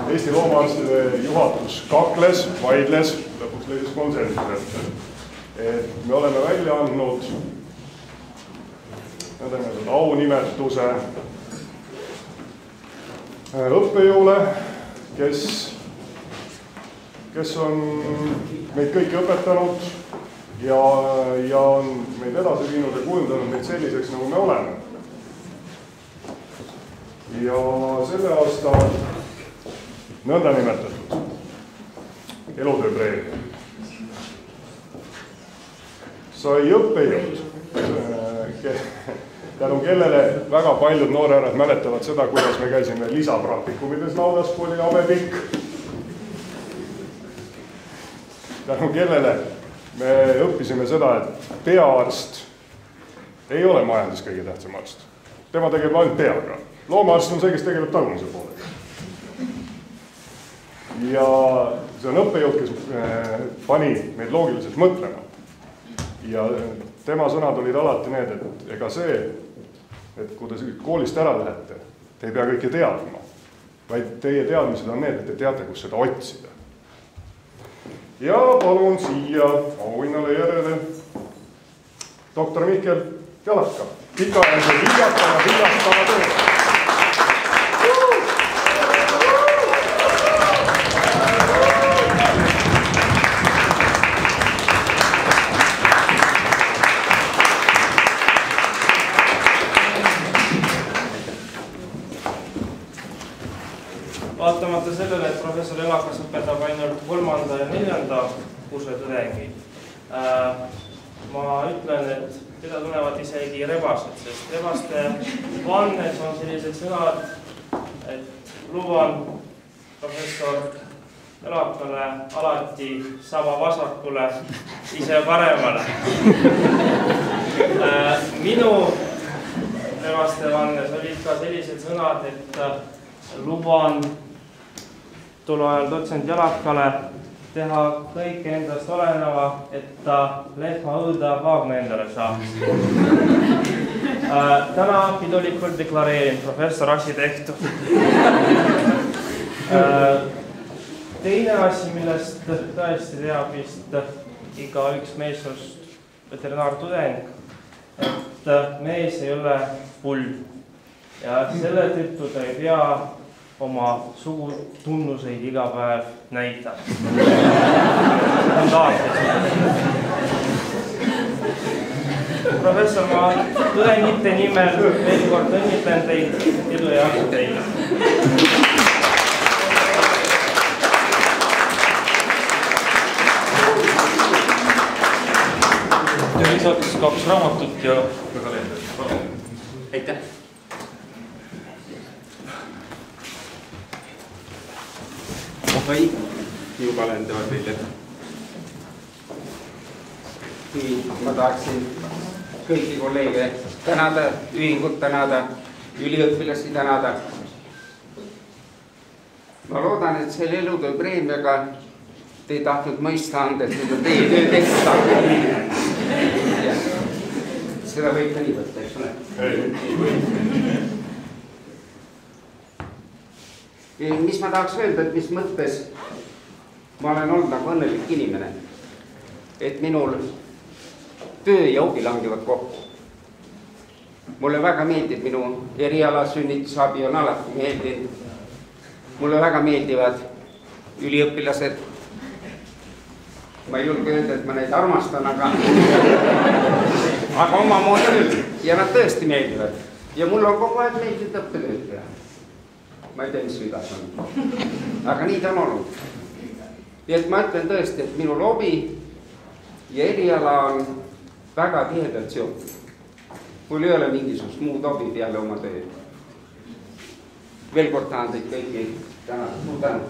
Eesti Loomaarstide juhatus kakles, vaidles, lõpuks leidis konsensusele. Me oleme välja andnud aunimetuse õppejõule, kes on meid kõiki õpetanud ja on meid edasi viinud ja kujundanud meid selliseks, nagu me oleme. Ja selle aasta nõndanimetatud elutööpreemia sai õppejõud, tänu kellele väga paljud noorejärjad mäletavad seda, kuidas me käisime lisapraktikumides laudas, kui oli abepikk. Tänu kellele me õppisime seda, et peaarst ei ole majandus kõige tähtsam arst. Tema tegeleb ainult peaga. Loomaarst on see, kes tegeleb tagumise poolega. Ja see on õppejõud, kes pani meid loogiliselt mõtlema. Ja tema sõnad olid alati need, et ega see, et kui te koolist ära lähete, te ei pea kõike teadma, vaid teie teadmised on need, et te teate, kus seda otsida. Ja palun siia auhinnale järele doktor Mihkel Jalaka, pikaajalise viljaka ja viljastava töö. Vaatamata sellele, et professor Elakas õpetab ainult 3. ja 4. kurse tudengeid. Ma ütlen, et teda tunnevad isegi rebased, sest rebaste vannes on sellised sõnad, et luban professor Elakale alati sama vasakule, ise paremale. Minu rebaste vannes olid ka sellised sõnad, et luban tol ajal dotsent Jalakale teha kõik endast oleneva, et ta lehma õõda vaagna endale saaks. Täna pidulikult deklareerin professor asi tehtud. Teine asi, millest tõesti teab vist iga üks meessoost veterinaartudeng, et mees ei ole pull ja selle tõttu ta ei pea oma sugutunnuseid iga päev näita. Professor, ma tudengite nimel veel kord õnnitlen teid, edu ja jaksu teile. Ja lisaks 2 raamatut ja kalender. Aitäh! Oi, juba lendavad välja. Ma tahaksin kõiki kolleege tänada, ühingut tänada, üliõpilasi tänada. Ma loodan, et selle elutööpreemiaga te ei tahtnud mõista anda, et nüüd on teie töö tehtud. Seda võib ka nii võtta, eks ole? Mis ma tahaks öelda, et mis mõttes ma olen olnud nagu õnnelik inimene, et minul töö ja hobi langevad kokku. Mulle väga meeldib minu eriala, sünnitusabi on alati meeldinud. Mulle väga meeldivad üliõpilased. Ma ei julge öelda, et ma neid armastan, aga omamoodi küll. Ja nad tõesti meeldivad. Ja mul on kogu aeg meeldinud õppetööd teha. Ma ei tea, mis vigas on. Aga nii ta on olnud. Nii et ma ütlen tõesti, et minu hobi ja eriala on väga tihedalt seotud. Mul ei ole mingisugust muud hobi peale oma töö. Veel kord tahan teid kõiki tänada. Suur tänu.